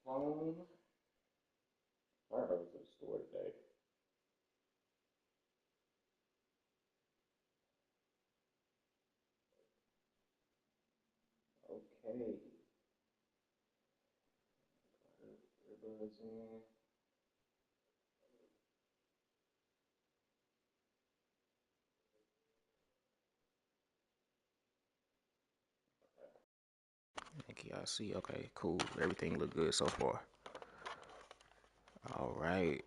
phone. I remember to the store today. Okay. Earbuds in. Thank y'all see. Okay, cool. Everything look good so far. All right.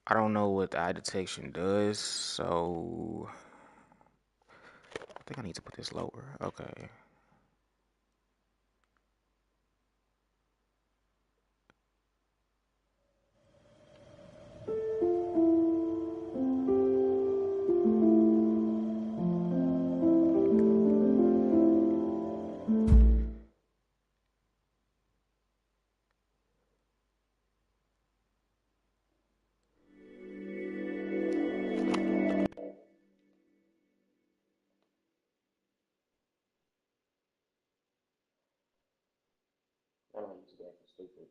I don't know what the eye detection does, so I think I need to put this lower. Okay. I don't use that for stupid.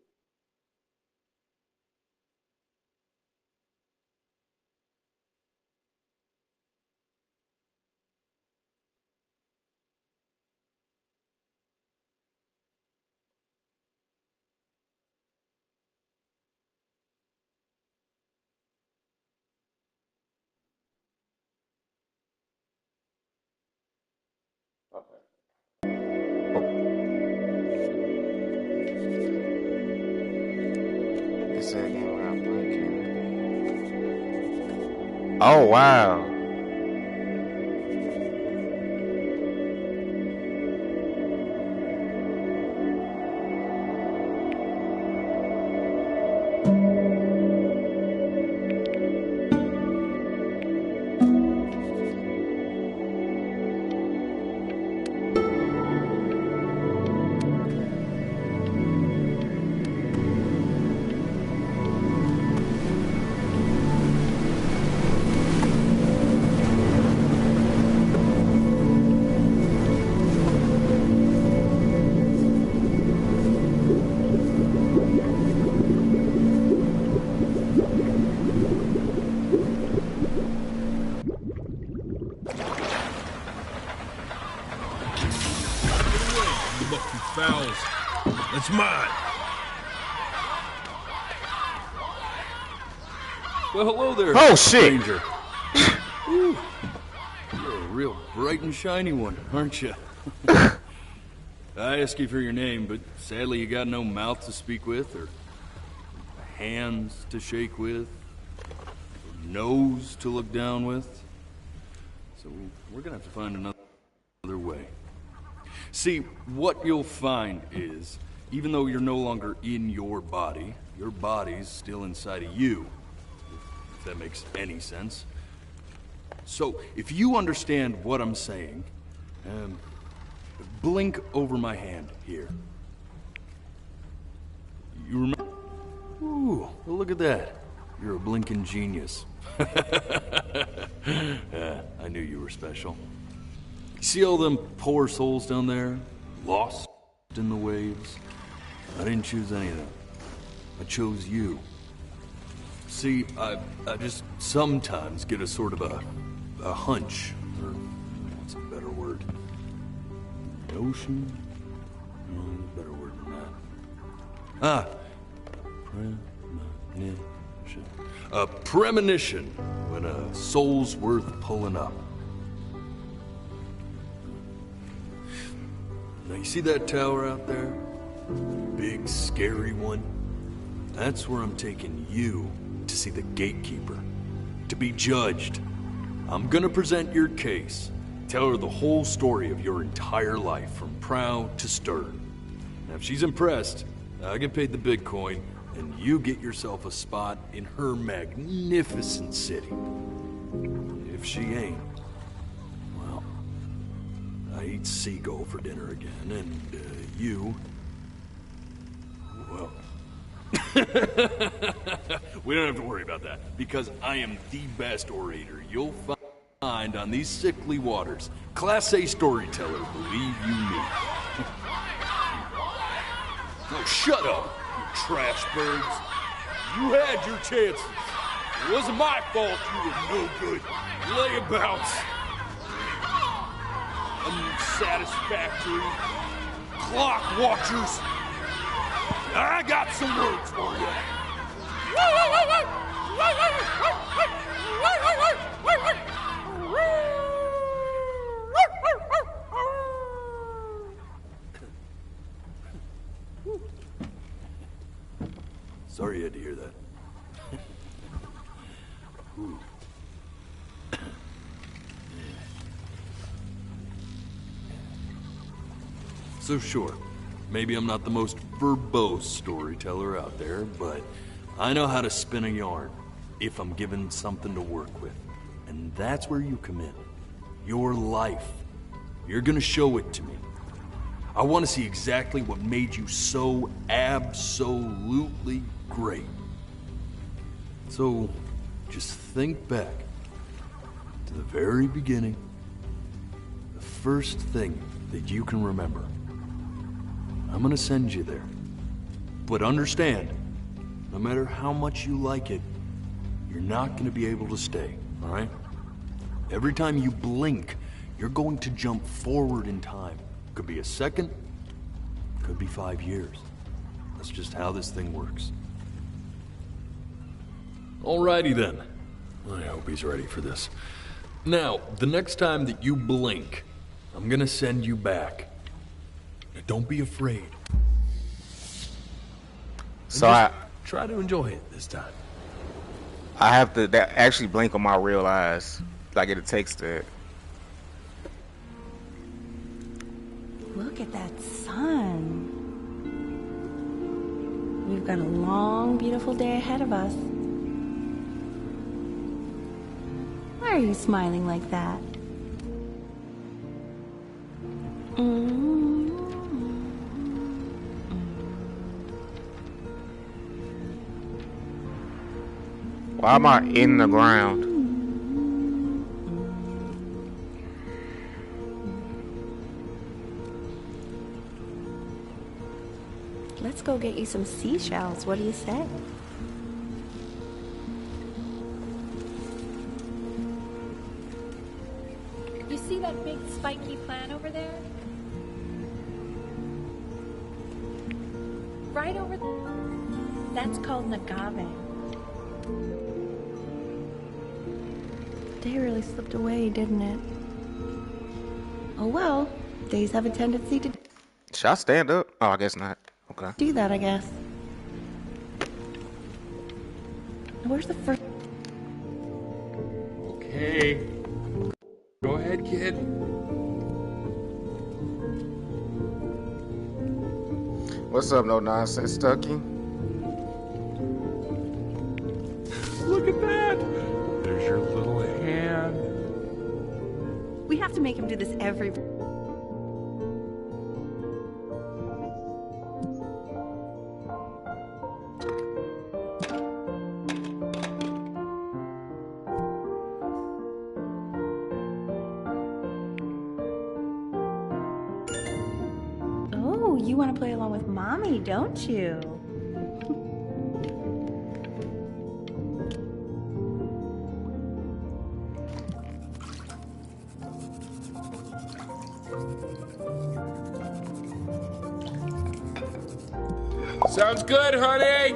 Okay. This is a game where I'm blinking. Oh wow. Fouls. That's mine. Well, hello there, Oh shit. stranger. Ooh, you're a real bright and shiny one, aren't you? I ask you for your name, but sadly you got no mouth to speak with, or hands to shake with, or nose to look down with. So we're gonna have to find another way. See, what you'll find is, even though you're no longer in your body's still inside of you, if that makes any sense. So, if you understand what I'm saying, blink over my hand here. You remember? Ooh, well, look at that. You're a blinking genius. I knew you were special. See all them poor souls down there? Lost in the waves? I didn't choose any of them. I chose you. See, I just sometimes get a sort of a hunch, or what's a better word? Notion? No, better word than that. Premonition. A premonition when a soul's worth pulling up. Now you see that tower out there? Big, scary one? That's where I'm taking you to see the gatekeeper. To be judged. I'm gonna present your case. Tell her the whole story of your entire life, from prow to stern. Now if she's impressed, I get paid the Bitcoin, and you get yourself a spot in her magnificent city. If she ain't, well, I eat seagull for dinner again, and you, well, we don't have to worry about that, because I am the best orator you'll mind on these sickly waters. Class A storyteller, believe you me. Oh, shut up, you trash birds. You had your chances. It wasn't my fault you were no good. Layabouts. Unsatisfactory. Clock watchers. I got some words for you. Sorry you had to hear that. So sure, maybe I'm not the most verbose storyteller out there, but I know how to spin a yarn if I'm given something to work with. And that's where you come in. Your life. You're gonna show it to me. I want to see exactly what made you so absolutely great. So, just think back to the very beginning, the first thing that you can remember. I'm gonna send you there. But understand, no matter how much you like it, you're not gonna be able to stay, all right? Every time you blink, you're going to jump forward in time. Could be a second, could be 5 years. That's just how this thing works. Alrighty then. I hope he's ready for this. Now, the next time that you blink, I'm gonna send you back. Now, don't be afraid. So I Try to enjoy it this time. have to actually blink on my real eyes. Like it takes that. Look at that sun. We've got a long, beautiful day ahead of us. Why are you smiling like that? Why am I in the ground? Let's go get you some seashells. What do you say? You see that big spiky plant over there? Right over there. That's called an agave. Day really slipped away, didn't it? Oh well, days have a tendency to Should I stand up? Oh, I guess not. Okay. do that, I guess. Where's the first? Okay. Go ahead, kid. What's up, no nonsense, Stucky? Look at that. There's your little hand. We have to make him do this every. Oh, you want to play along with Mommy, don't you? Sounds good, honey.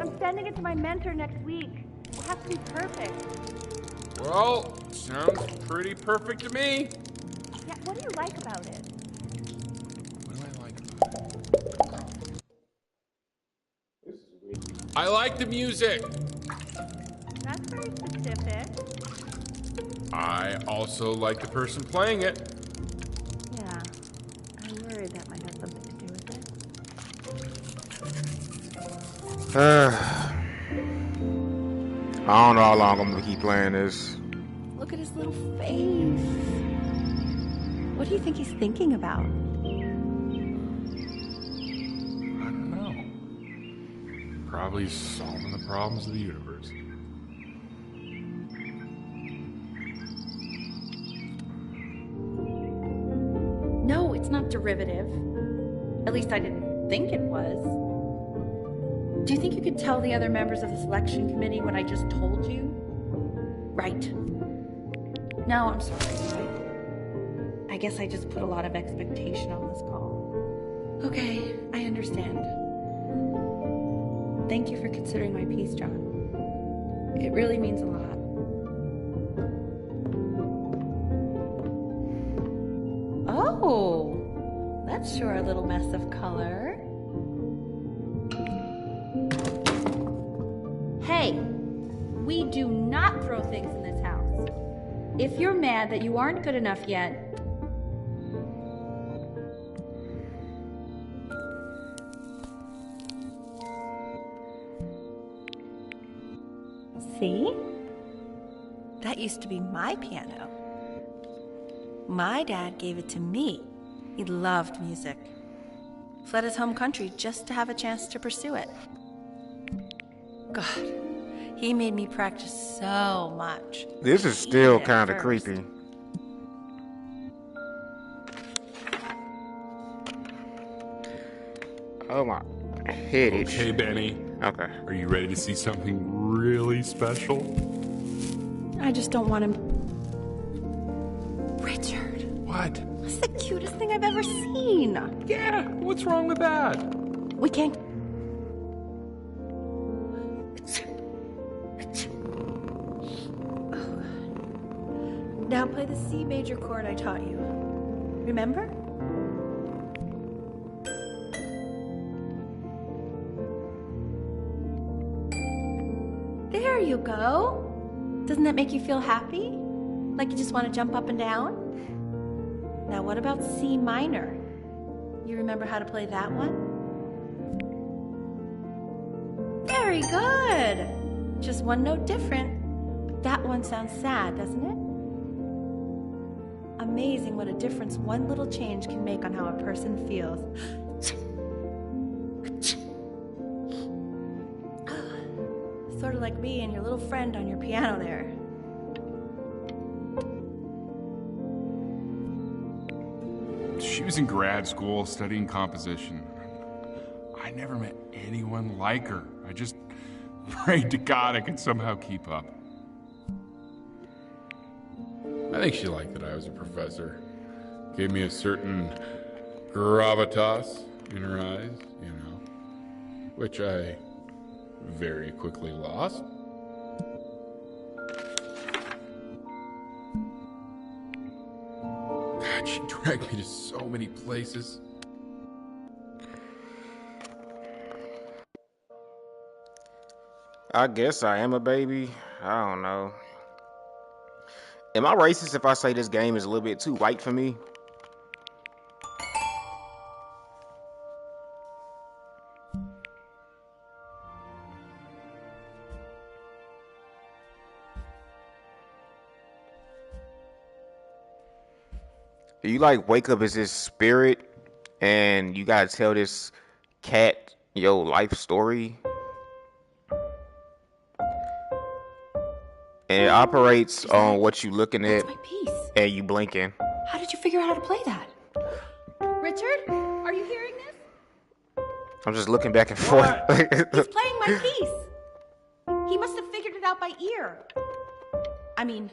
I'm sending it to my mentor next week. It has to be perfect. Well, sounds pretty perfect to me. Yeah, what do you like about it? What do I like about it? I like the music. That's very specific. I also like the person playing it. Yeah, I'm worried that might have something to do with it. I don't know how long I'm gonna keep playing this. Look at his little face. What do you think he's thinking about? I don't know. Probably solving the problems of the universe. not derivative. At least I didn't think it was. Do you think you could tell the other members of the selection committee what I just told you? Right. No, I'm sorry. I guess I just put a lot of expectation on this call. Okay, I understand. Thank you for considering my piece, John. It really means a lot. Oh, that's sure a little mess of color. Hey, we do not throw things in this house. If you're mad that you aren't good enough yet, see? That used to be my piano. My dad gave it to me. He loved music. Fled his home country just to have a chance to pursue it. God, he made me practice so much. This is still kind of creepy. Oh my head itch. Hey, Benny. Okay. Are you ready to see something really special? I just don't want him. Richard. What? That's the cutest thing I've ever seen. Yeah, what's wrong with that? We can't. Now play the C major chord I taught you. Remember? There you go. Doesn't that make you feel happy? Like you just want to jump up and down? Now what about C minor? You remember how to play that one? Very good. Just one note different. But that one sounds sad, doesn't it? Amazing what a difference one little change can make on how a person feels. Sort of like me and your little friend on your piano there. She was in grad school studying composition. I never met anyone like her. I just prayed to God I could somehow keep up. I think she liked that I was a professor. Gave me a certain gravitas in her eyes, you know, which I very quickly lost. God, she dragged me to so many places. I guess I am a baby. I don't know. Am I racist if I say this game is a little bit too white for me? Do you like wake up as this spirit and you gotta tell this cat your life story? And it operates on what you looking at That's my piece. and you blinking. How did you figure out how to play that? Richard, are you hearing this? I'm just looking back and forth. He's playing my piece. He must have figured it out by ear. I mean,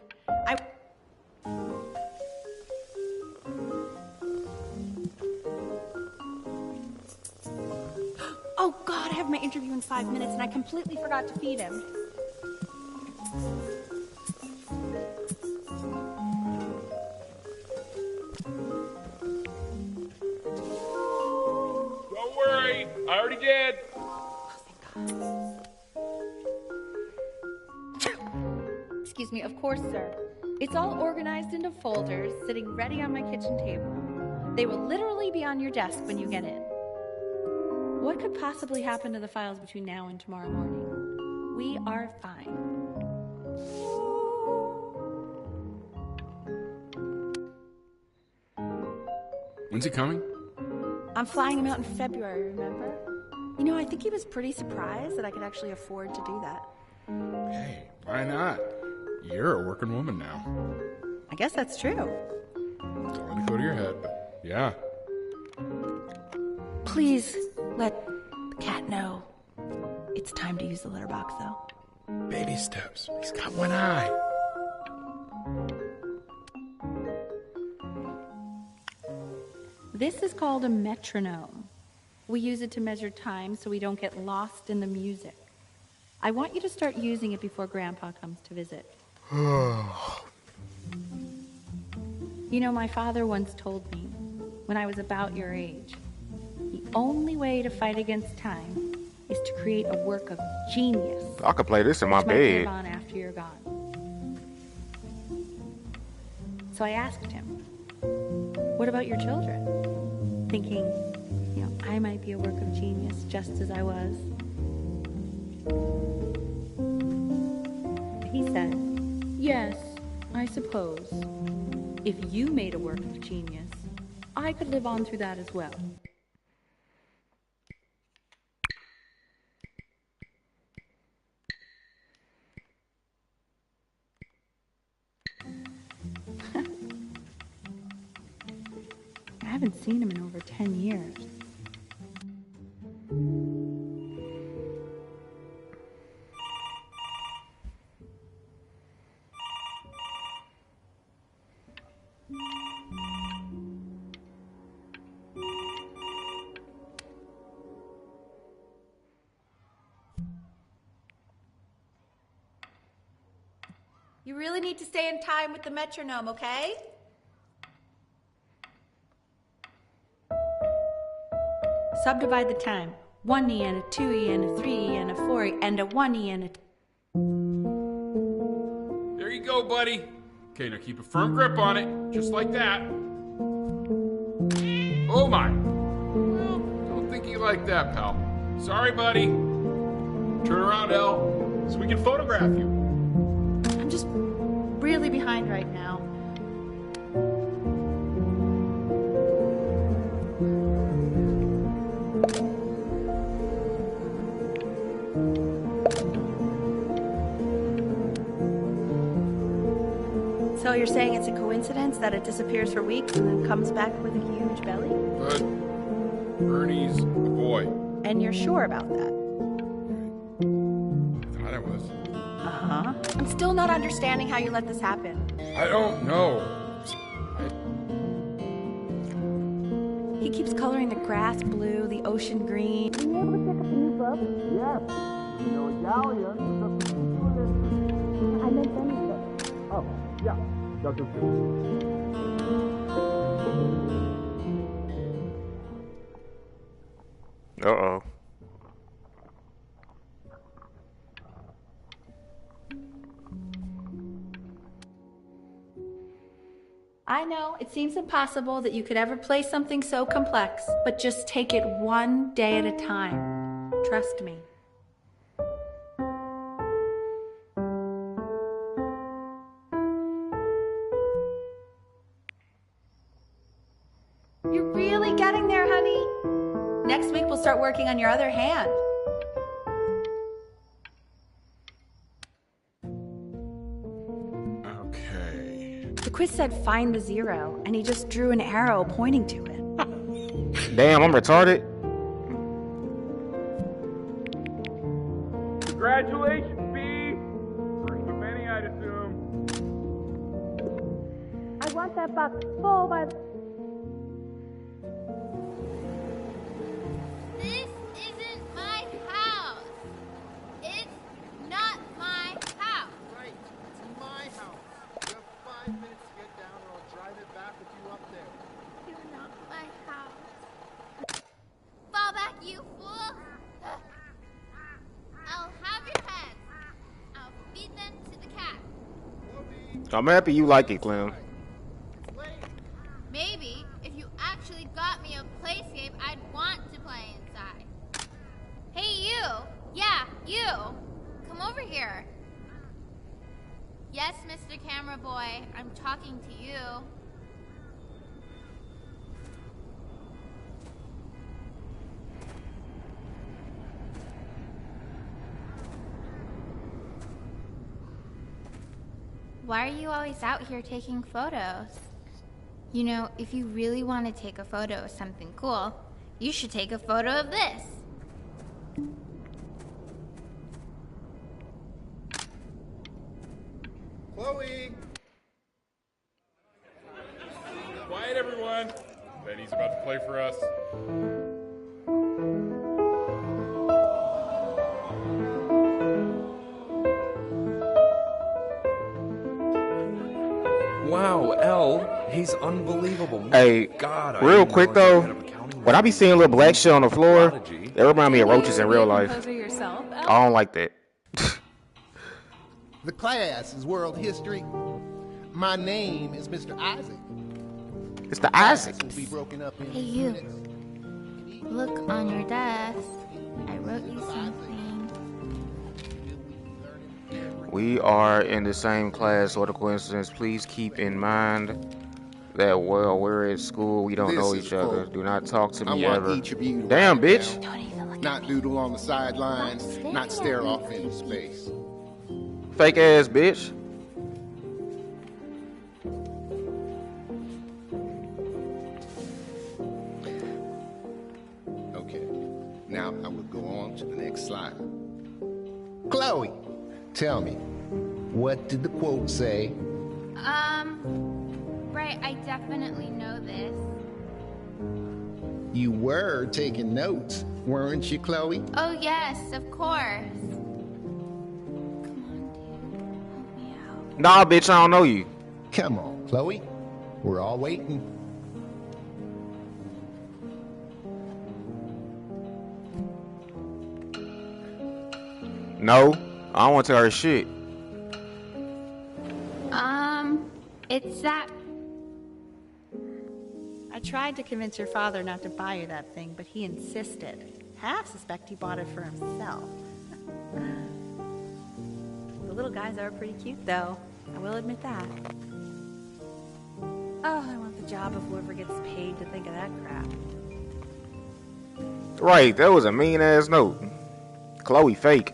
Oh God, I have my interview in 5 minutes and I completely forgot to feed him. Don't worry, I already did. Excuse me, of course, sir. It's all organized into folders, sitting ready on my kitchen table. They will literally be on your desk when you get in. What could possibly happen to the files between now and tomorrow morning? We are fine. When's he coming? I'm flying him out in February, remember? You know, I think he was pretty surprised that I could actually afford to do that. Hey, why not? You're a working woman now. I guess that's true. Don't let it go to your head, but yeah, Please let the cat know. It's time to use the litter box, though. Baby steps. He's got one eye. This is called a metronome. We use it to measure time so we don't get lost in the music. I want you to start using it before Grandpa comes to visit. You know, my father once told me, when I was about your age, the only way to fight against time is to create a work of genius. I could play this in my which might live bed. on after you're gone. So I asked him, what about your children? Thinking, you know, I might be a work of genius just as I was. He said, yes, I suppose. If you made a work of genius, I could live on through that as well. I haven't seen him in over 10 years. You really need to stay in time with the metronome, okay? Subdivide the time. 1E and a 2E and a 3E and a 4E and a 1E and a... There you go, buddy. Okay, now keep a firm grip on it, just like that. Oh my. Well, don't think you like that, pal. Sorry, buddy. Turn around, Elle, so we can photograph you. I'm just really behind right now. So you're saying it's a coincidence that it disappears for weeks and then comes back with a huge belly? But Ernie's a boy. And you're sure about that? I thought I was. Uh-huh. I'm still not understanding how you let this happen. I don't know. He keeps coloring the grass blue, the ocean green. Are you able to pick up the new book? Yes. You know, Italian. I meant them. Oh, yeah. Dr. Uh-oh. I know, it seems impossible that you could ever play something so complex, but just take it one day at a time. Trust me. You're really getting there, honey. Next week we'll start working on your other hand. Okay. The quiz said find the zero, and he just drew an arrow pointing to it. Damn, I'm retarded. Congratulations, B. First of many, I'd assume. I want that box full by... This isn't my house. It's not my house. Right. It's my house. You have 5 minutes to get down or I'll drive it back with you up there. You're not my house. Fall back, you fool. I'll have your heads. I'll feed them to the cat. I'm happy you like it, Clem. Maybe if you actually got me a playscape, I'd want to play inside. Hey, you. Yeah, you. Come over here. Yes, Mr. Camera Boy, I'm talking to you. Why are you always out here taking photos? You know, if you really want to take a photo of something cool, You should take a photo of this. Chloe! Quiet, everyone. Benny's about to play for us. Wow, L, he's unbelievable. Hey, God, I real didn't quick know though, he had a counting when I be seeing little black shit on the floor, prodigy. they remind me of roaches in real life. Composer yourself, Elle? I don't like that. The class is world history. My name is Mr. Isaac. It's the Isaac. Class will be broken up in Hey, you. units. Look on your desk. I wrote you something. We are in the same class. What a coincidence. Please keep in mind that while we're at school, we don't This know is each other. full. Do not talk to I me want ever. each of you to Damn, write it bitch. down. Not doodle on the sidelines, not stare off into space. Fake ass bitch. Okay, now I will go on to the next slide. Chloe, tell me, what did the quote say? Right, I definitely know this. You were taking notes, weren't you, Chloe? Oh, yes, of course. Come on, dude. Help me out. Nah, bitch, I don't know you. Come on, Chloe. We're all waiting. No, I don't want to tell her shit. It's that. I tried to convince your father not to buy you that thing, but he insisted. Half suspect he bought it for himself. The little guys are pretty cute, though. I will admit that. Oh, I want the job of whoever gets paid to think of that crap. Right, that was a mean ass note. Chloe fake.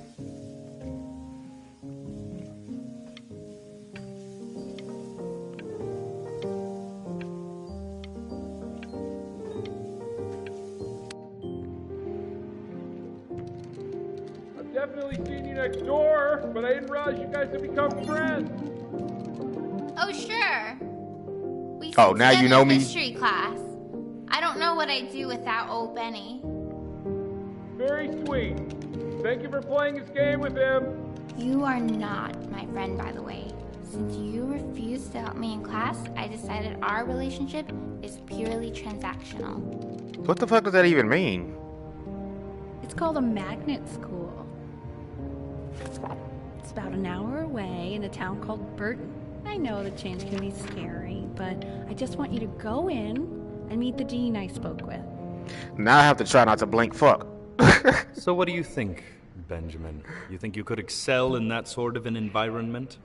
I've definitely seen you next door, but I didn't realize you guys had become friends. Oh, sure. We Oh, sit now you together know in me? history class. I don't know what I'd do without old Benny. Very sweet. Thank you for playing this game with him. You are not my friend, by the way. Since you refused to help me in class, I decided our relationship is purely transactional. What the fuck does that even mean? It's called a magnet school. It's about an hour away in a town called Burton. I know the change can be scary, but I just want you to go in and meet the dean I spoke with. Now I have to try not to blink fuck. So what do you think, Benjamin? You think you could excel in that sort of an environment?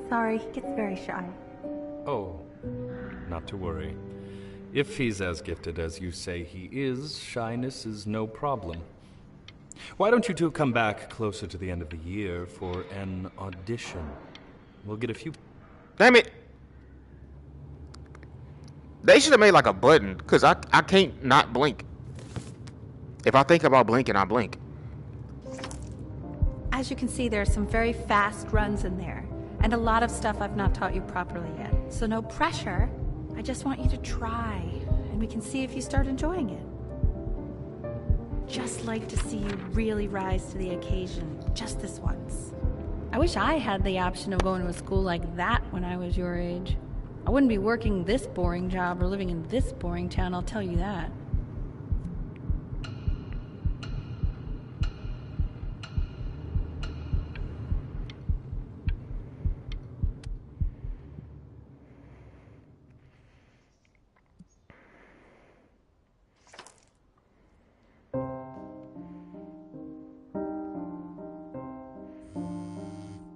Sorry, he gets very shy. Oh, not to worry. If he's as gifted as you say he is, shyness is no problem. Why don't you two come back closer to the end of the year for an audition? We'll get a few... Damn it. They should have made like a button, because I can't not blink. If I think about blinking, I blink. As you can see, there are some very fast runs in there, and a lot of stuff I've not taught you properly yet. So no pressure. I just want you to try, and we can see if you start enjoying it. Just like to see you really rise to the occasion, just this once. I wish I had the option of going to a school like that when I was your age. I wouldn't be working this boring job or living in this boring town, I'll tell you that.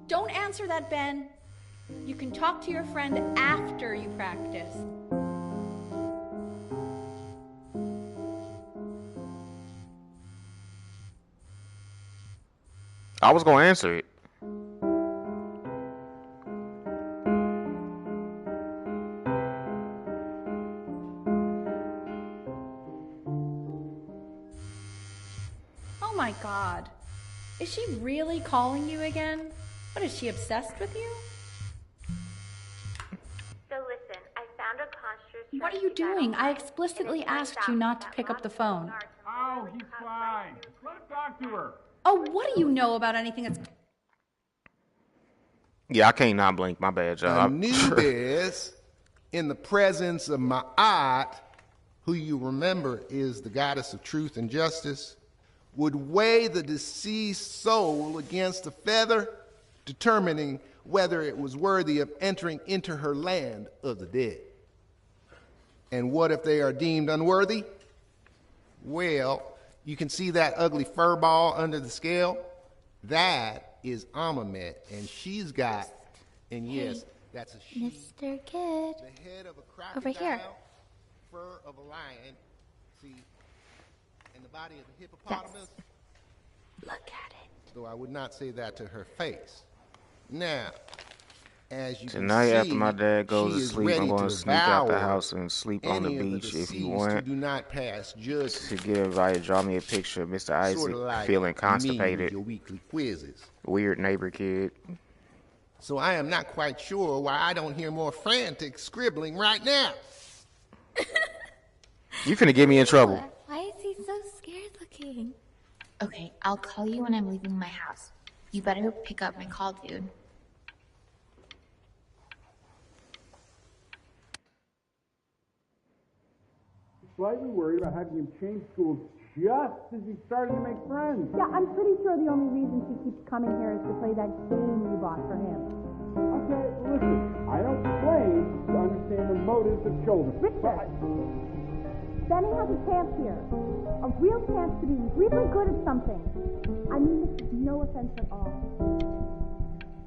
Don't answer that, Ben. You can talk to your friend after you practice. I was gonna answer it. my God. Is she really calling you again? What, is she obsessed with you? So listen, I found a construct. What are you doing? I explicitly asked you not to pick up the phone. Oh, he's fine. Let's talk to her. Oh, what do you know about anything that's... Yeah, I can't not blink. My bad, y'all. Anubis, in the presence of Ma'at, who you remember is the goddess of truth and justice, would weigh the deceased soul against a feather, determining whether it was worthy of entering into her land of the dead. And what if they are deemed unworthy? Well, you can see that ugly fur ball under the scale? That is Amamet, and she's got, and yes, that's a she. Mr. Kid. The head of a crocodile, Over here. fur of a lion, see, and the body of a hippopotamus. Look at it. Though I would not say that to her face. Now, as you Tonight, can see, after my dad goes she to is sleep, ready I'm going to to sneak out the devour house and sleep on the any of beach if deceased you who want. do not pass judgment. To get invited, draw me a picture of Mr. Isaac Sorta like feeling me with constipated. your weekly quizzes. Weird neighbor kid. So I am not quite sure why I don't hear more frantic scribbling right now. You finna get me in trouble. Why is he so scared looking? Okay, I'll call you when I'm leaving my house. You better pick up my call, dude. Slightly worried about having him change schools just as he's starting to make friends. Yeah, I'm pretty sure the only reason he keeps coming here is to play that game you bought for him. Okay, listen, I don't claim to understand the motives of children. Richard, Benny has a chance here. A real chance to be really good at something. I mean this is no offense at all.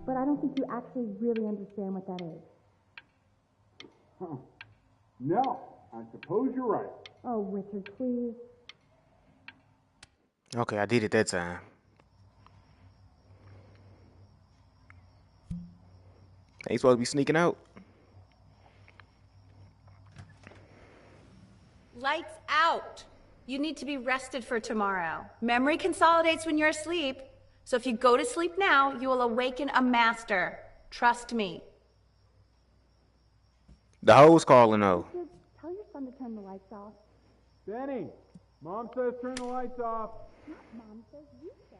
But I don't think you actually really understand what that is. Huh. No, I suppose you're right. Oh, Richard, please. Okay, I did it that time. Ain't supposed to be sneaking out. Lights out. You need to be rested for tomorrow. Memory consolidates when you're asleep. So if you go to sleep now, you will awaken a master. Trust me. The hoes calling though. Tell your son to turn the lights off. Benny, Mom says turn the lights off. Mom says you said.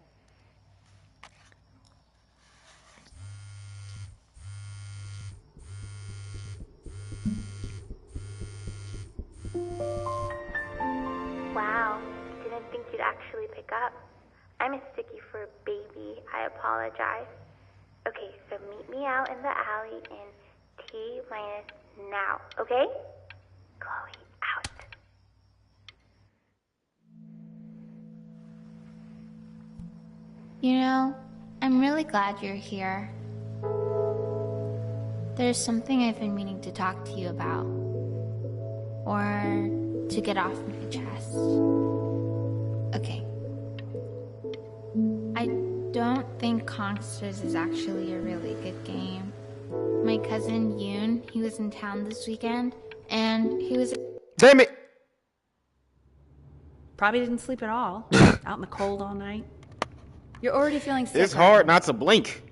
Wow, didn't think you'd actually pick up. I mistook you for a baby. I apologize. Okay, so meet me out in the alley in T-minus now, okay? Chloe, out. You know, I'm really glad you're here. There's something I've been meaning to talk to you about. Or to get off my chest. Okay. I don't think Consters is actually a really good game. My cousin Yoon, he was in town this weekend, and he was... Damn it! Probably didn't sleep at all. Out in the cold all night. You're already feeling sick. It's hard not to blink.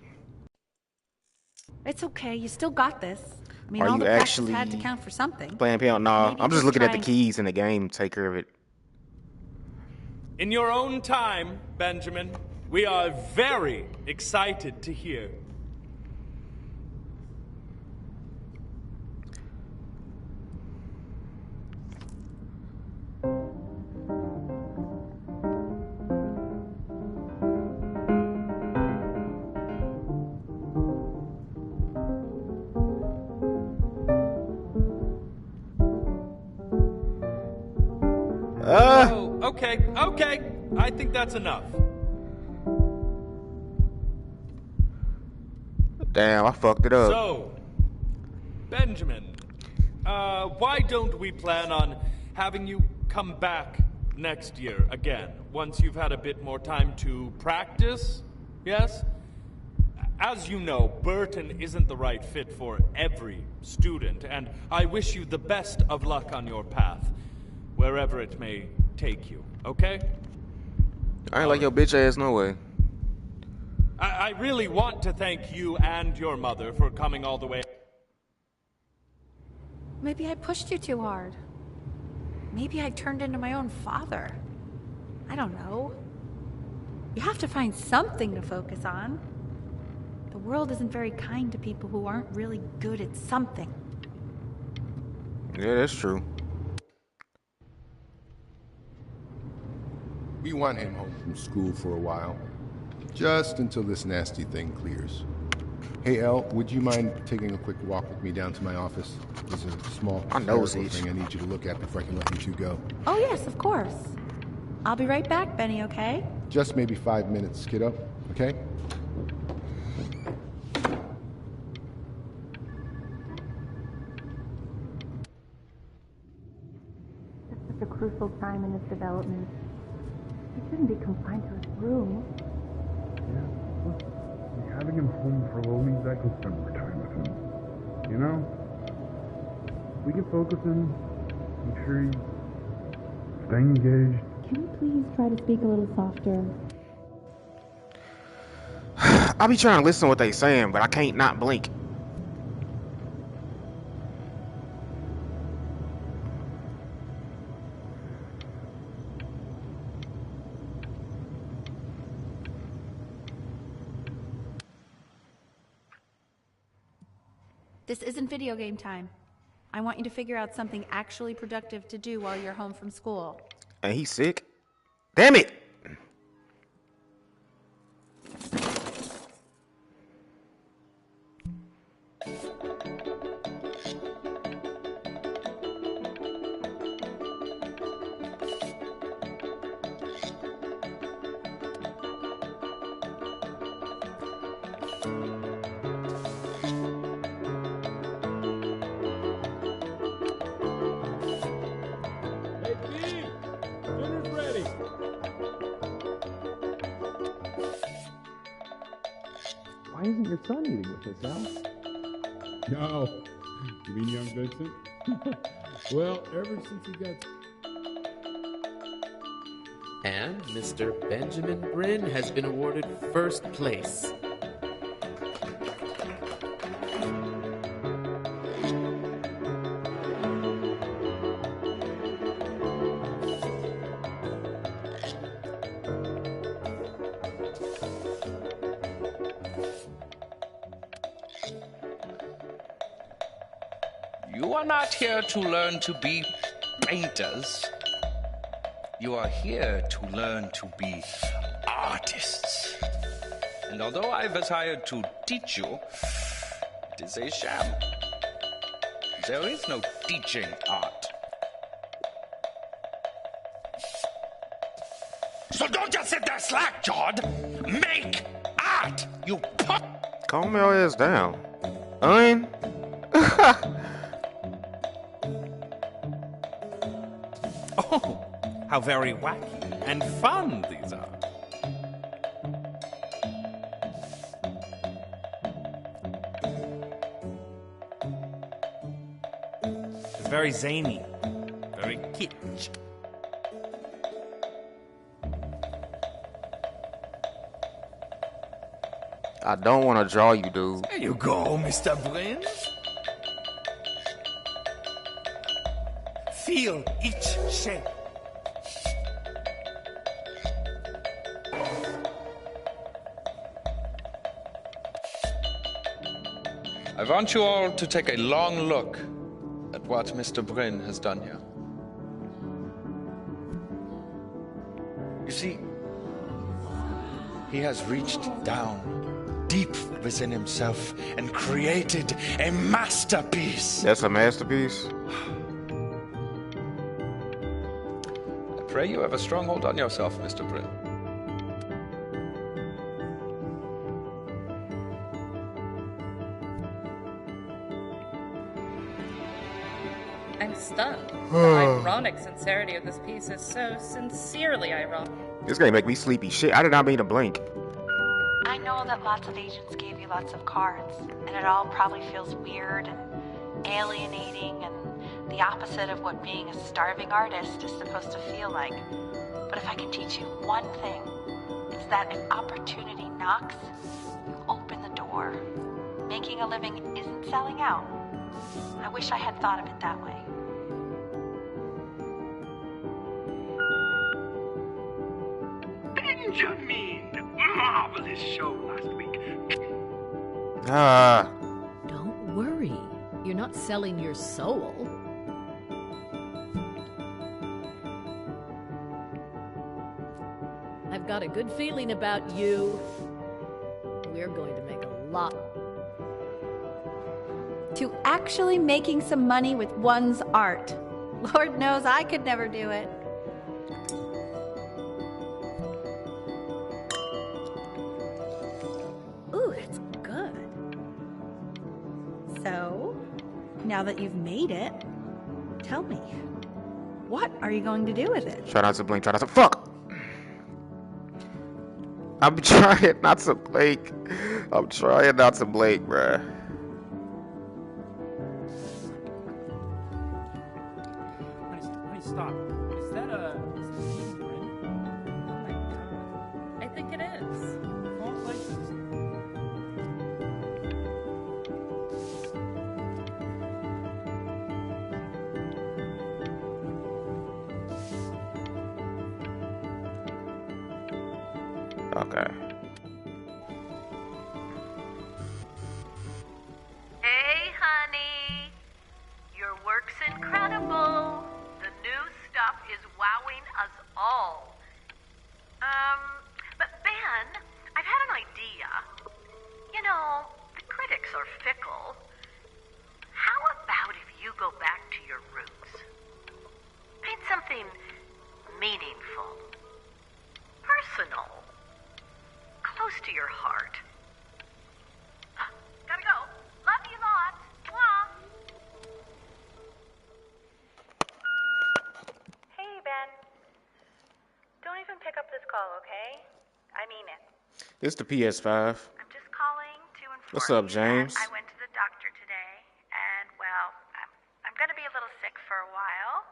It's okay. You still got this. I mean, Are all you the practice actually had to count for something. Playing piano? Nah, Maybe I'm just just looking at the trying- keys in the game. Take care of it. In your own time, Benjamin, we are very excited to hear. Oh, okay. I think that's enough. Damn, I fucked it up. So, Benjamin, why don't we plan on having you come back next year again, once you've had a bit more time to practice? Yes? As you know, Burton isn't the right fit for every student, and I wish you the best of luck on your path, wherever it may take you, okay? I ain't like your bitch ass no way. I really want to thank you and your mother for coming all the way. Maybe I pushed you too hard. Maybe I turned into my own father. I don't know. You have to find something to focus on. The world isn't very kind to people who aren't really good at something. Yeah, that's true. We want him home from school for a while. Just until this nasty thing clears. Hey, Elle, would you mind taking a quick walk with me down to my office? There's a small clerical thing I need you to look at before I can let you two go. Oh yes, of course. I'll be right back, Benny, okay? Just maybe 5 minutes, kiddo, okay? It's such a crucial time in his development. He shouldn't be confined to his room. Having him home for a little means I can spend more time with him. You know? We can focus him, make sure he's staying engaged. Can you please try to speak a little softer? I be trying to listen to what they saying, but I can't not blink. This isn't video game time. I want you to figure out something actually productive to do while you're home from school. And he's sick? Damn it! Why isn't your son eating with us, Al? No. You mean young Vincent? Well, ever since he got... And Mr. Benjamin Bryn has been awarded first place. You are not here to learn to be painters. You are here to learn to be artists. And although I was hired to teach you, it is a sham. There is no teaching art. So don't just sit there slack-jawed. Make art, you punk! Calm your ass down. Un? Oh, how very wacky and fun these are. It's very zany, very kitsch. I don't want to draw you, dude. There you go, Mr. Bryn. Feel each shape. I want you all to take a long look at what Mr. Bryn has done here. You see, he has reached down deep within himself and created a masterpiece. That's a masterpiece? I pray you have a strong hold on yourself, Mr. Bryn. I'm stunned. The ironic sincerity of this piece is so sincerely ironic. This gonna make me sleepy. Shit, I did not mean to blink. I know that lots of agents gave you lots of cards, and it all probably feels weird and alienating and the opposite of what being a starving artist is supposed to feel like. But if I can teach you one thing, that if opportunity knocks, you open the door. Making a living isn't selling out. I wish I had thought of it that way. Benjamin! Marvelous show last week. Don't worry. You're not selling your soul. I've got a good feeling about you. We're going to make a lot. To actually making some money with one's art. Lord knows I could never do it. Ooh, that's good. So, now that you've made it, tell me, what are you going to do with it? Try not to blink, try not to fuck! I'm trying not to blink. I'm trying not to blink, bruh. Honey, stop. Is that a Bryn? Oh my god. I think it is. Of all places. Okay. Hey, honey. Your work's incredible. The new stuff is wowing us all. But Ben, I've had an idea. You know, the critics are fickle. How about if you go back to your roots? Paint something meaningful, personal, close to your heart. Gotta go. Love you lots. Mwah. Hey, Ben. Don't even pick up this call, okay? I mean it. This the PS5. I'm just calling to inform What's up, you James? that I went to the doctor today, and, well, I'm gonna be a little sick for a while,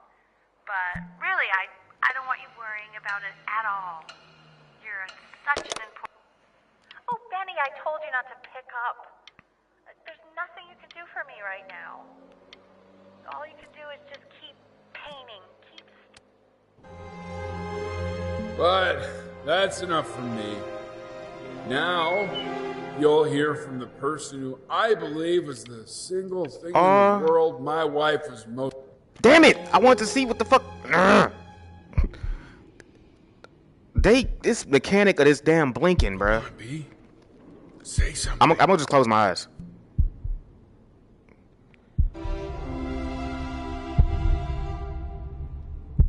but really, I don't want you worrying about it at all. You're such an important... Oh, Benny, I told you not to pick up. There's nothing you can do for me right now. All you can do is just keep painting, keep... But that's enough from me. Now, you'll hear from the person who I believe is the single thing in the world my wife was most... Damn it! I want to see what the fuck... This mechanic of this damn blinking, bruh. Say something. I'm gonna just close my eyes.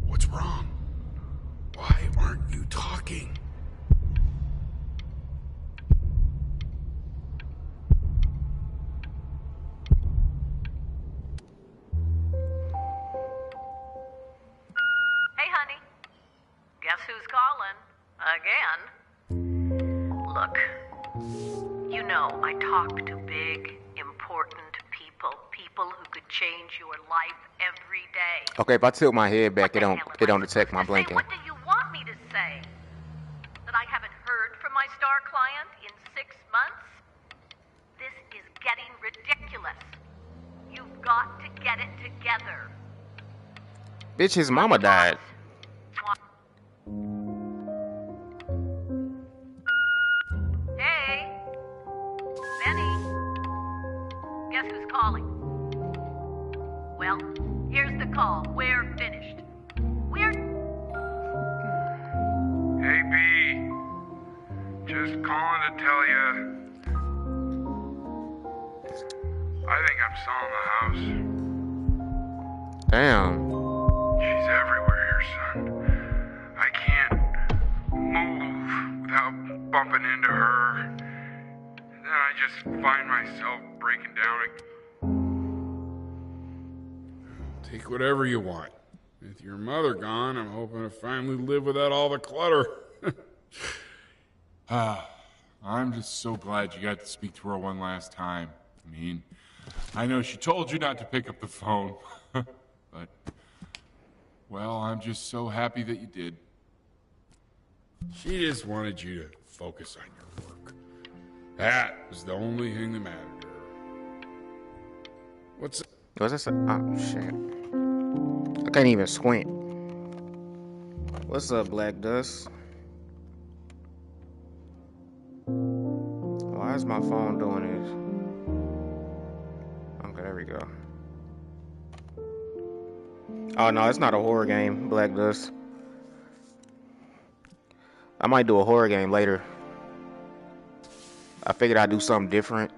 What's wrong? Why aren't you talking? Hey, honey. Guess who's calling? Again? Look, you know I talk to big, important people who could change your life every day. Okay, if I tilt my head back, it don't detect my blinking. What do you want me to say? That I haven't heard from my star client in 6 months? This is getting ridiculous. You've got to get it together. Bitch, his mama died. Hey, Benny. Guess who's calling? Well, here's the call. We're finished. Hey, B. Just calling to tell you. I think I'm selling the house. Damn. She's everywhere here, son. I can't move without bumping into her. And then I just find myself breaking down again. Take whatever you want. With your mother gone, I'm hoping to finally live without all the clutter. I'm just so glad you got to speak to her one last time. I mean, I know she told you not to pick up the phone, but, well, I'm just so happy that you did. She just wanted you to focus on your work. That was the only thing that mattered to her. What's this? Oh, shit. I can't even squint. What's up, Black Dust? Why is my phone doing this? Okay, there we go. Oh, no, it's not a horror game, Black Dust. I might do a horror game later. I figured I'd do something different.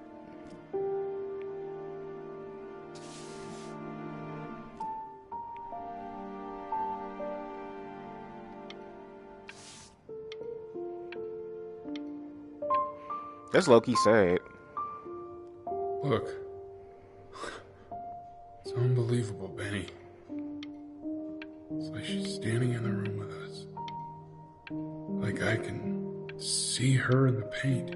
That's low-key sad. Look. It's unbelievable, Benny. It's like she's standing in the room with us. Like I can see her in the paint.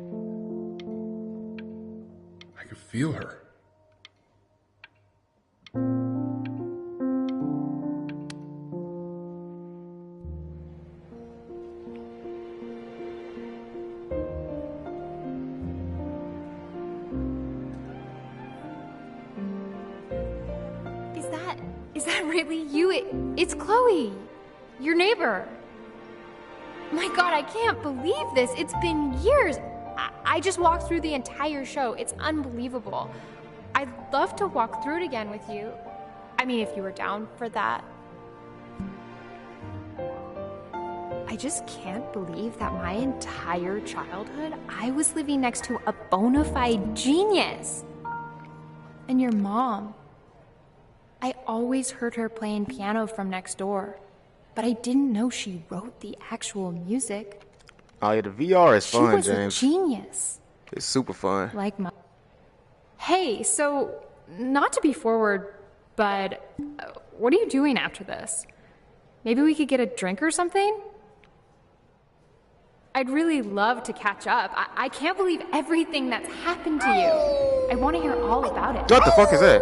I can feel her. Is that really you? It's Chloe, your neighbor. My God, I can't believe this. It's been years. I just walked through the entire show. It's unbelievable. I'd love to walk through it again with you. I mean, if you were down for that. I just can't believe that my entire childhood, I was living next to a bona fide genius. And your mom. I always heard her playing piano from next door, but I didn't know she wrote the actual music. Oh yeah, the VR is fun, James. She was a genius. It's super fun. Like my... Hey, so, not to be forward, but what are you doing after this? Maybe we could get a drink or something? I'd really love to catch up. I can't believe everything that's happened to you. I want to hear all about it. What the fuck is that?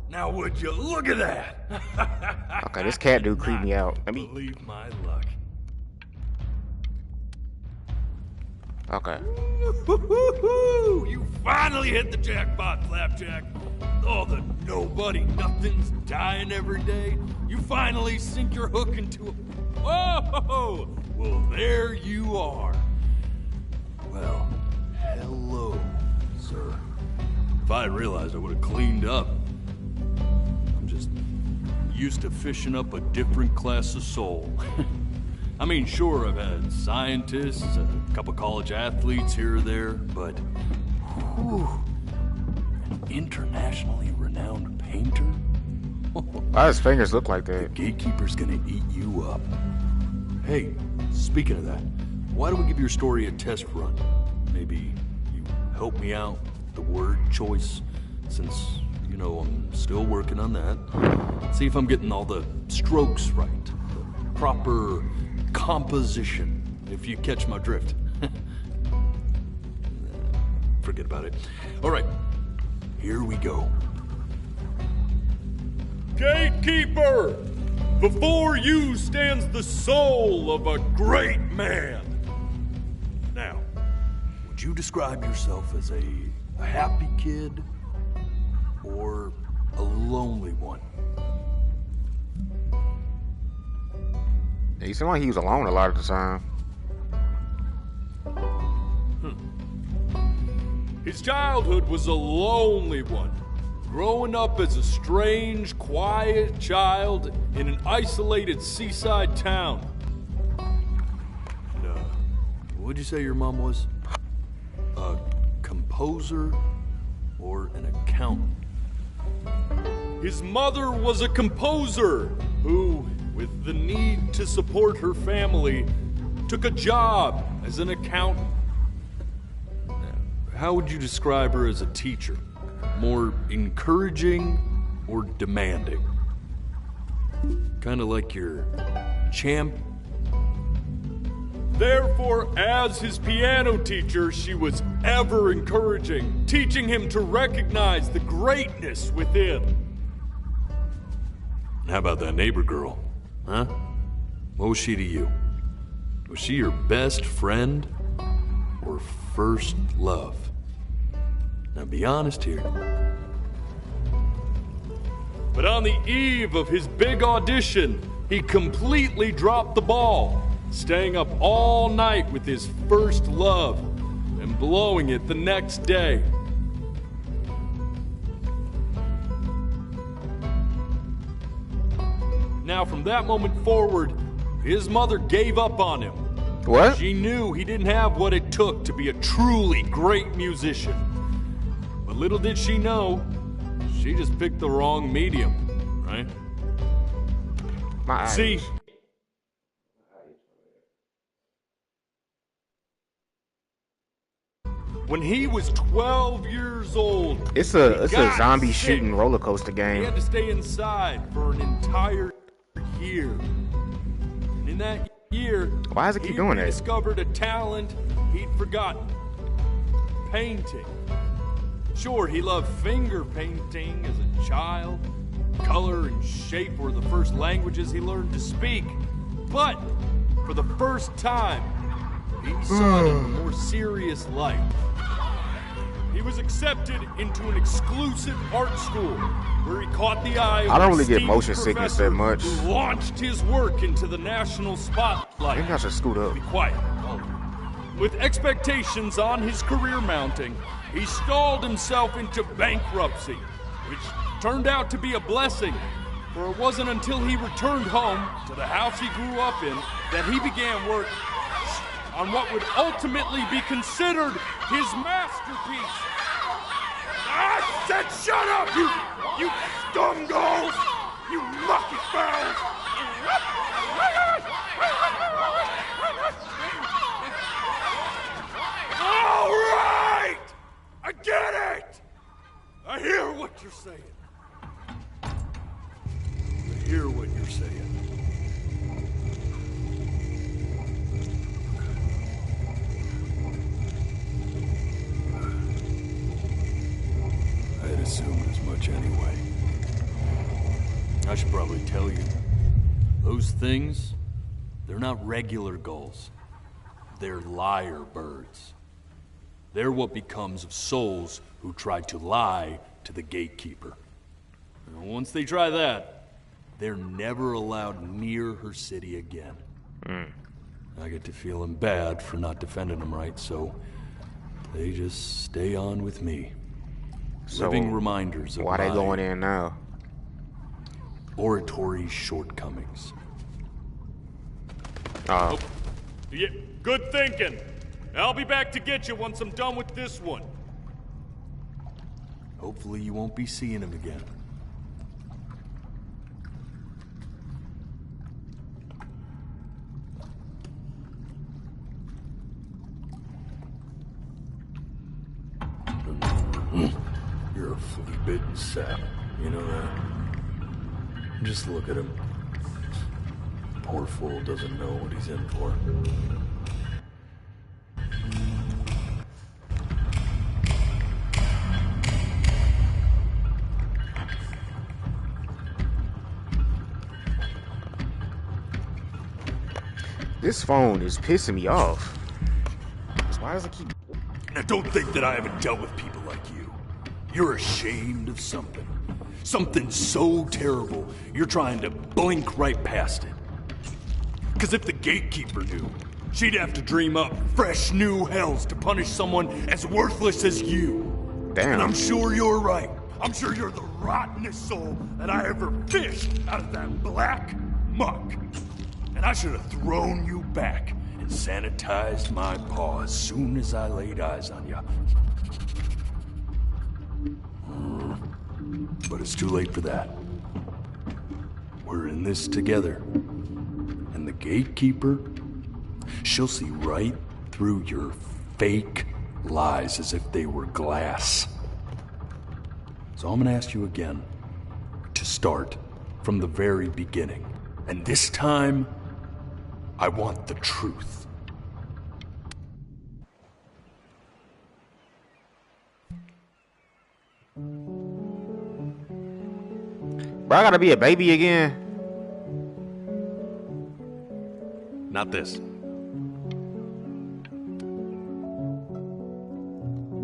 Now would you look at that? Okay, this cat dude creeped me out. Let me believe my luck. Okay. You finally hit the jackpot, Flapjack. All the nobody nothings dying every day. You finally sink your hook into a... Whoa! Well, there you are. Well, hello, sir. If I had realized, I would have cleaned up. I'm just used to fishing up a different class of soul. I mean, sure, I've had scientists, a couple college athletes here or there, but whew, an internationally renowned painter? Why does fingers look like that? The gatekeeper's gonna eat you up. Hey, speaking of that, why don't we give your story a test run? Maybe you help me out with the word choice, since, you know, I'm still working on that. See if I'm getting all the strokes right, the proper composition, if you catch my drift. Forget about it. All right, here we go. Gatekeeper! Before you stands the soul of a great man. Now, would you describe yourself as a happy kid or a lonely one? He seemed like he was alone a lot of the time. His childhood was a lonely one. Growing up as a strange, quiet child in an isolated seaside town. What'd you say your mom was? A composer or an accountant? His mother was a composer who, with the need to support her family, took a job as an accountant. How would you describe her as a teacher? More encouraging or demanding? Kind of like your champ. Therefore, as his piano teacher, she was ever encouraging, teaching him to recognize the greatness within. How about that neighbor girl? Huh? What was she to you? Was she your best friend or first love? Now be honest here. But on the eve of his big audition, he completely dropped the ball, staying up all night with his first love and blowing it the next day. Now, from that moment forward, his mother gave up on him. What? She knew he didn't have what it took to be a truly great musician. But little did she know, she just picked the wrong medium, right? My See, when he was 12 years old, It's a got zombie sick. shooting roller coaster He game. had to stay inside for an entire year. And in that year, Why does it keep he doing that? discovered a talent he'd forgotten. Painting. Sure, he loved finger painting as a child. Color and shape were the first languages he learned to speak. But for the first time, he saw it in a more serious light. He was accepted into an exclusive art school where he caught the eye of I don't an really get esteemed motion sickness that professor much. who launched his work into the national spotlight. Maybe I should scoot up. Be quiet. With expectations on his career mounting, he stalled himself into bankruptcy, which turned out to be a blessing, for it wasn't until he returned home to the house he grew up in that he began work on what would ultimately be considered his masterpiece. I said shut up, you scum dolls! You mucky fowls! All right! I get it! I hear what you're saying. I hear what you're saying. I had assumed as much anyway. I should probably tell you, those things, they're not regular gulls. They're liar birds. They're what becomes of souls who try to lie to the gatekeeper. And once they try that, they're never allowed near her city again. I get to feeling bad for not defending them right, so they just stay on with me. So, Living reminders of why they my going in now? oratory shortcomings. Oh. Yeah, good thinking. I'll be back to get you once I'm done with this one. Hopefully you won't be seeing him again. You're a flea-bitten sap. You know that? Just look at him. Poor fool doesn't know what he's in for. This phone is pissing me off. Why does it keep... Now don't think that I haven't dealt with people like you. You're ashamed of something. Something so terrible, you're trying to blink right past it. Because if the gatekeeper knew, she'd have to dream up fresh new hells to punish someone as worthless as you. Damn. And I'm sure you're right. I'm sure you're the rottenest soul that I ever fished out of that black muck. And I should have thrown you back and sanitized my paw as soon as I laid eyes on you. But it's too late for that. We're in this together. And the gatekeeper, she'll see right through your fake lies as if they were glass. So I'm gonna ask you again to start from the very beginning. And this time, I want the truth. Bro, I gotta be a baby again. Not this.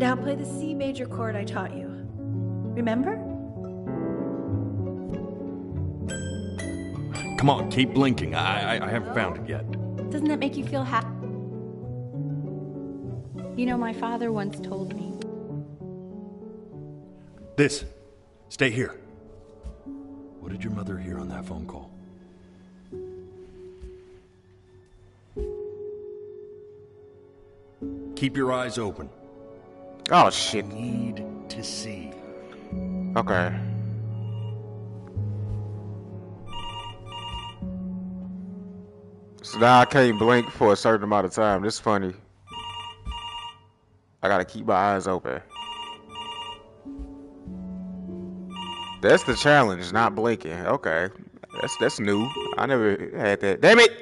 Now play the C major chord I taught you. Remember? Come on, keep blinking. I haven't found it yet. Doesn't that make you feel happy? You know, my father once told me. This. Stay here. What did your mother hear on that phone call? Keep your eyes open. Oh, shit. Need to see. Okay. So now I can't blink for a certain amount of time. This is funny. I gotta keep my eyes open. That's the challenge, not blinking. Okay. That's new. I never had that. Damn it!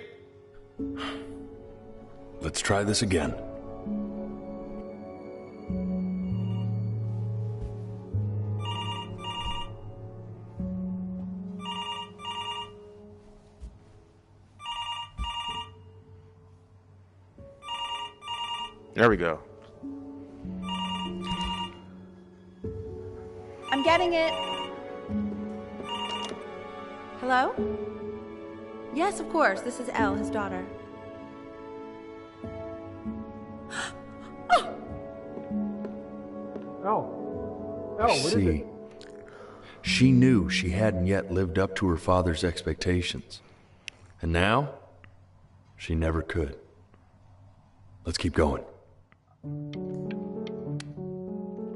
Let's try this again. There we go. I'm getting it. Hello? Yes, of course. This is Elle, his daughter. What is it? She knew she hadn't yet lived up to her father's expectations. And now, she never could. Let's keep going.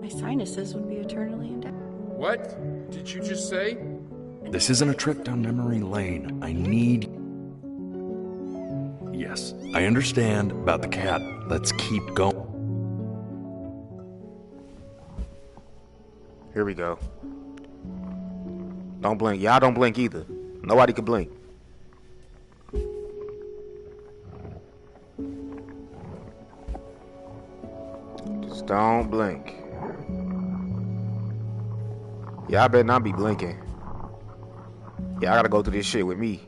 My sinuses would be eternally endowed. What did you just say? This isn't a trip down memory lane. I need... Yes, I understand about the cat. Let's keep going. Here we go. Don't blink. Y'all don't blink either. Nobody can blink. Just don't blink. Y'all better not be blinking. Y'all gotta go through this shit with me.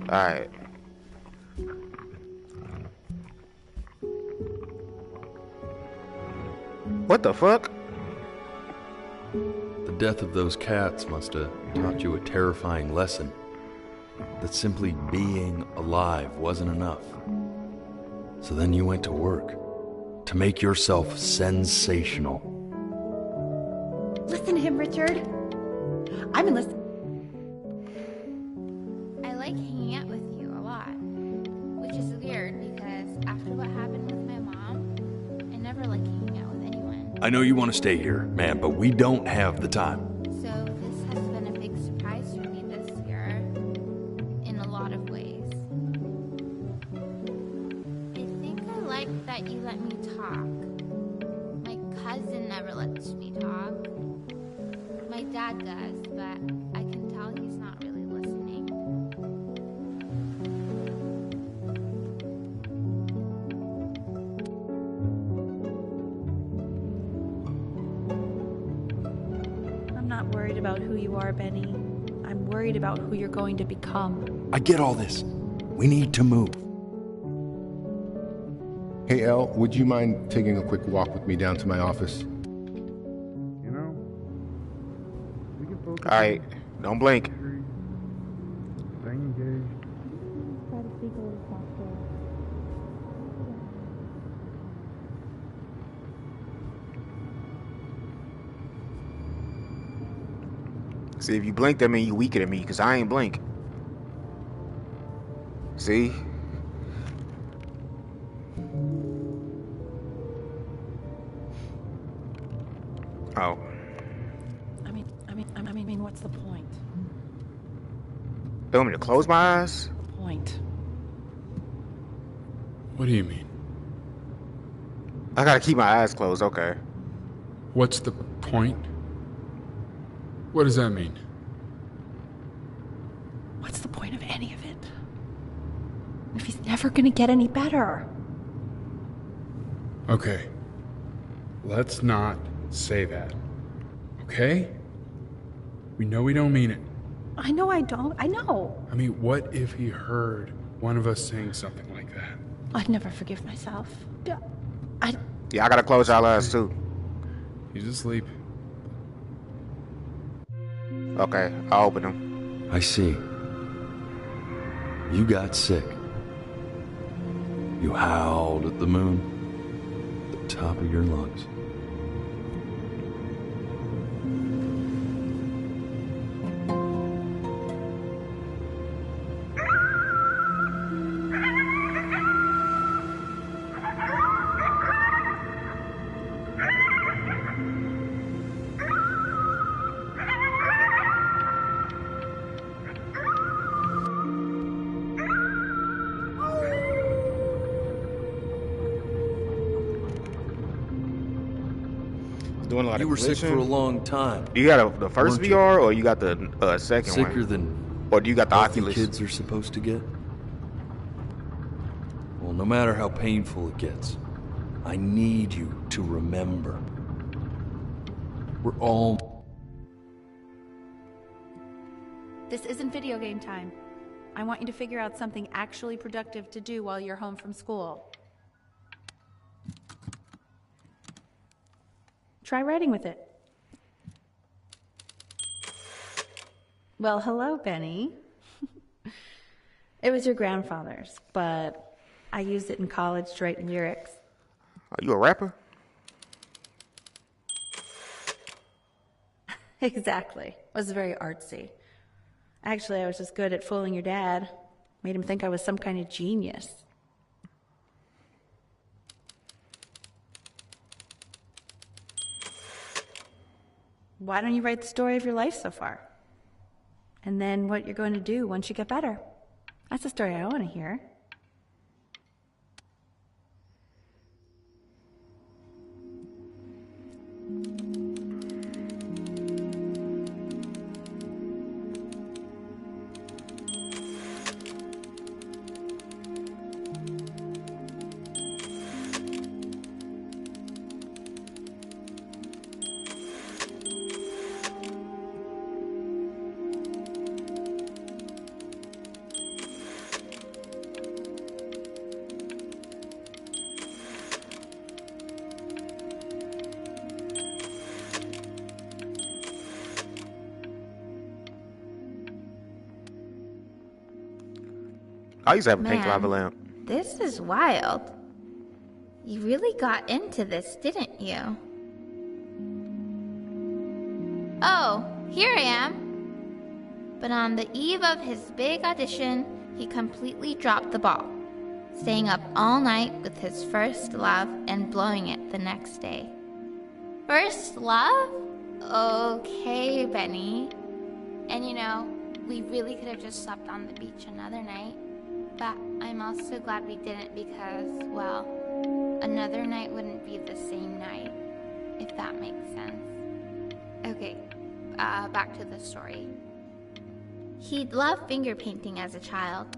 Alright. What the fuck? The death of those cats must have taught you a terrifying lesson. That simply being alive wasn't enough. So then you went to work to make yourself sensational. Listen to him, Richard. I've been listening. I like hanging out with you a lot, which is weird because after what happened with my mom, I never like hanging out with anyone. I know you want to stay here, man, but we don't have the time. So this has been a big surprise for me this year, in a lot of ways. I think I like that you let me talk. My cousin never lets me talk. My dad does, but I can tell he's not really listening. I'm not worried about who you are, Benny. I'm worried about who you're going to become. I get all this. We need to move. Hey, Elle, would you mind taking a quick walk with me down to my office? Alright, don't blink. See, if you blink, that means you weaker than me, because I ain't blink. See? Oh. I mean, what's the point? You want me to close my eyes? Point. What do you mean? I gotta keep my eyes closed, okay. What's the point? What does that mean? What's the point of any of it? If he's never gonna get any better. Okay. Let's not say that. Okay? We know we don't mean it. I know I don't. I know. I mean, what if he heard one of us saying something like that? I'd never forgive myself. Yeah, I gotta close y'all eyes too. He's asleep. Okay, I'll open them. I see. You got sick. You howled at the moon, at the top of your lungs. Doing a lot You of were sick glitching. for a long time. Do you got the first Weren't you? VR or you got the second one? Sicker than or do you got the healthy Oculus? kids are supposed to get? Well, no matter how painful it gets, I need you to remember. We're all... This isn't video game time. I want you to figure out something actually productive to do while you're home from school. Try writing with it. Well, hello, Benny. It was your grandfather's, but I used it in college to write lyrics. Are you a rapper? Exactly. It was very artsy. Actually, I was just good at fooling your dad. Made him think I was some kind of genius. Why don't you write the story of your life so far? And then what you're going to do once you get better. That's the story I want to hear. I used to have a pink Man. lava lamp. This is wild. You really got into this, didn't you? Oh, here I am. But on the eve of his big audition, he completely dropped the ball, staying up all night with his first love and blowing it the next day. First love? Okay, Benny. And you know, we really could have just slept on the beach another night. But I'm also glad we didn't because, well, another night wouldn't be the same night, if that makes sense. Okay, back to the story. He'd loved finger painting as a child.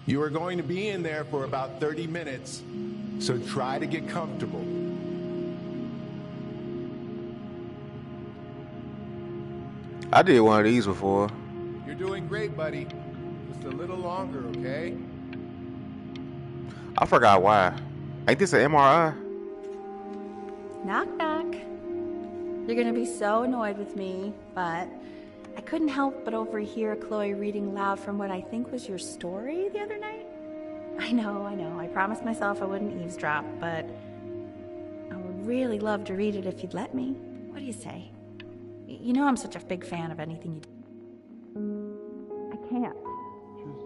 You are going to be in there for about 30 minutes, so try to get comfortable. I did one of these before. You're doing great, buddy. Just a little longer, okay? I forgot why. Ain't this an MRI? Knock, knock. You're gonna be so annoyed with me, but I couldn't help but overhear Chloe reading loud from what I think was your story the other night. I know. I promised myself I wouldn't eavesdrop, but I would really love to read it if you'd let me. What do you say? You know I'm such a big fan of anything you do. I can't. Just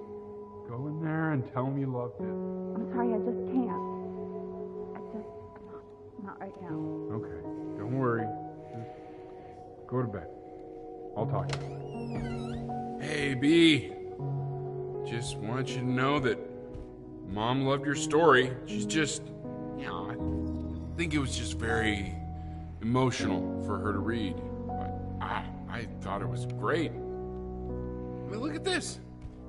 go in there and tell him you loved it. I'm sorry, I just can't. Not right now. Okay, don't worry. Just go to bed. I'll talk to you. Hey, B. Just want you to know that Mom loved your story. She's just, you know, I think it was just very emotional for her to read. I thought it was great. I mean, look at this.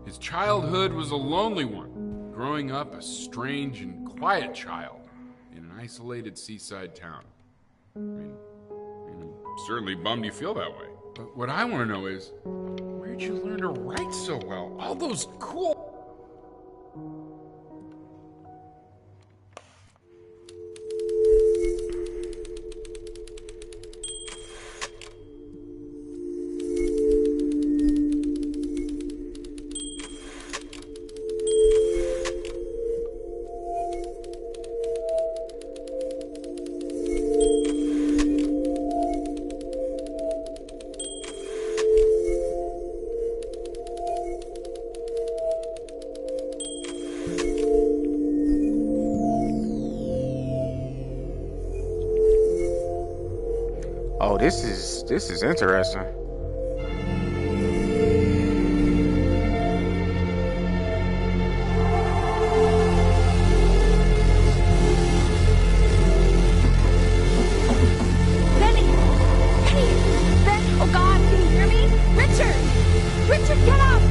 His childhood was a lonely one, growing up a strange and quiet child in an isolated seaside town. I mean, certainly bummed you feel that way. But what I want to know is, where'd you learn to write so well? All those cool... Oh, this is interesting. Benny! Benny! Ben! Oh God, can you hear me? Richard! Richard, get up!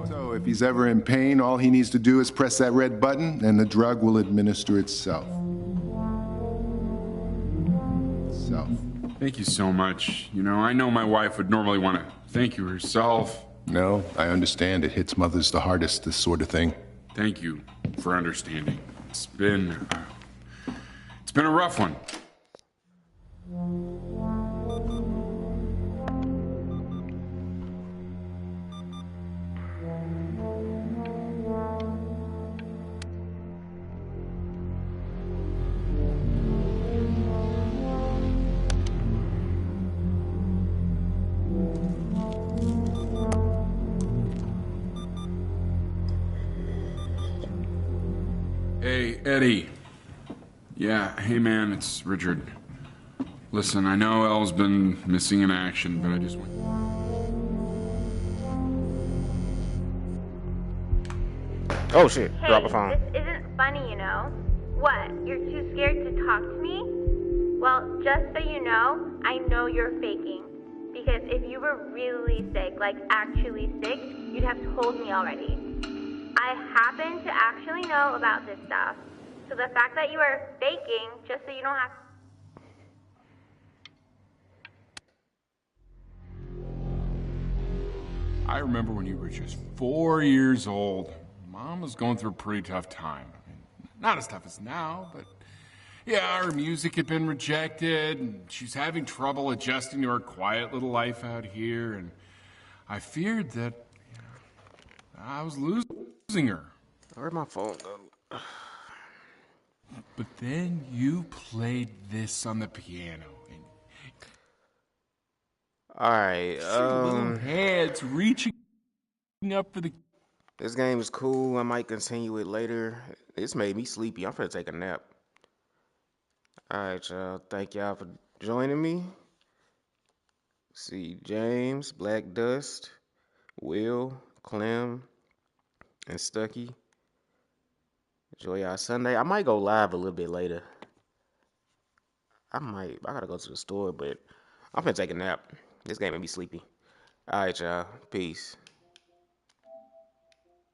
So if he's ever in pain, all he needs to do is press that red button and the drug will administer itself. Thank you so much. You know, I know my wife would normally want to thank you herself. No, I understand. It hits mothers the hardest, this sort of thing. Thank you for understanding. It's been a rough one. Hey, Eddie. Yeah, hey man, it's Richard. Listen, I know Elle's been missing in action, but I just want... Oh shit, Hey, drop a phone. this isn't funny, you know. What, you're too scared to talk to me? Well, just so you know you're faking. Because if you were really sick, like actually sick, you'd have told me already. I happen to actually know about this stuff. So the fact that you are faking, just so you don't have... I remember when you were just 4 years old. Mom was going through a pretty tough time. I mean, not as tough as now, but yeah, her music had been rejected, and she's having trouble adjusting to her quiet little life out here, and I feared that I was losing her. Where'd my phone go? But then you played this on the piano, and Alright, little hands reaching up for the... This game is cool. I might continue it later. This made me sleepy. I'm finna take a nap. Alright, y'all. Thank y'all for joining me. See James, Black Dust, Will, Clem, and Stucky. Enjoy y'all Sunday. I might go live a little bit later. I gotta go to the store, but I'm finna take a nap. This game made me sleepy. Alright, y'all. Peace.